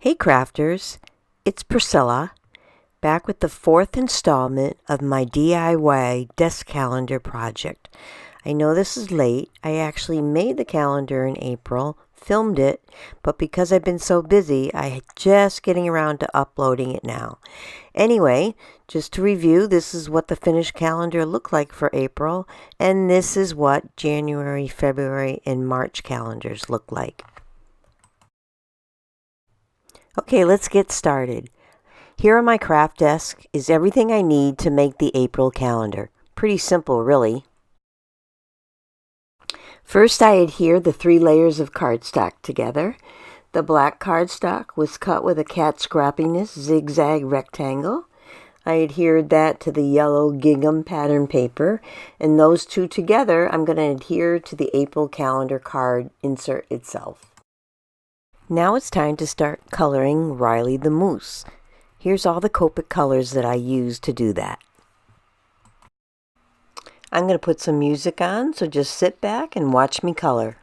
Hey crafters, it's Priscilla, back with the fourth installment of my DIY desk calendar project. I know this is late. I actually made the calendar in April, filmed it, but because I've been so busy, I'm just getting around to uploading it now. Anyway, just to review, this is what the finished calendar looked like for April, and this is what January, February, and March calendars look like. Okay, let's get started. Here on my craft desk is everything I need to make the April calendar. Pretty simple, really. First, I adhere the 3 layers of cardstock together. The black cardstock was cut with a cat scrappiness zigzag rectangle. I adhered that to the yellow gingham pattern paper, and those two together I'm going to adhere to the April calendar card insert itself. Now it's time to start coloring Riley the Moose. Here's all the Copic colors that I used to do that. I'm going to put some music on, so just sit back and watch me color.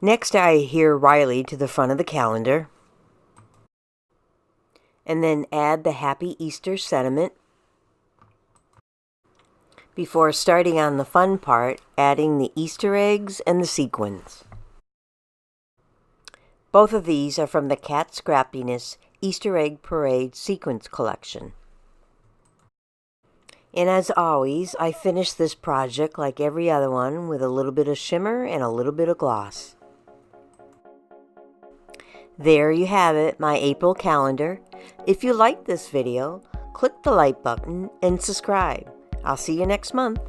Next, I adhere Riley to the front of the calendar, and then add the Happy Easter sentiment before starting on the fun part, adding the Easter eggs and the sequins. Both of these are from the Cat Scrappiness Easter Egg Parade Sequence Collection. And as always, I finish this project like every other one with a little bit of shimmer and a little bit of gloss. There you have it, my April calendar. If you liked this video, click the like button and subscribe. I'll see you next month.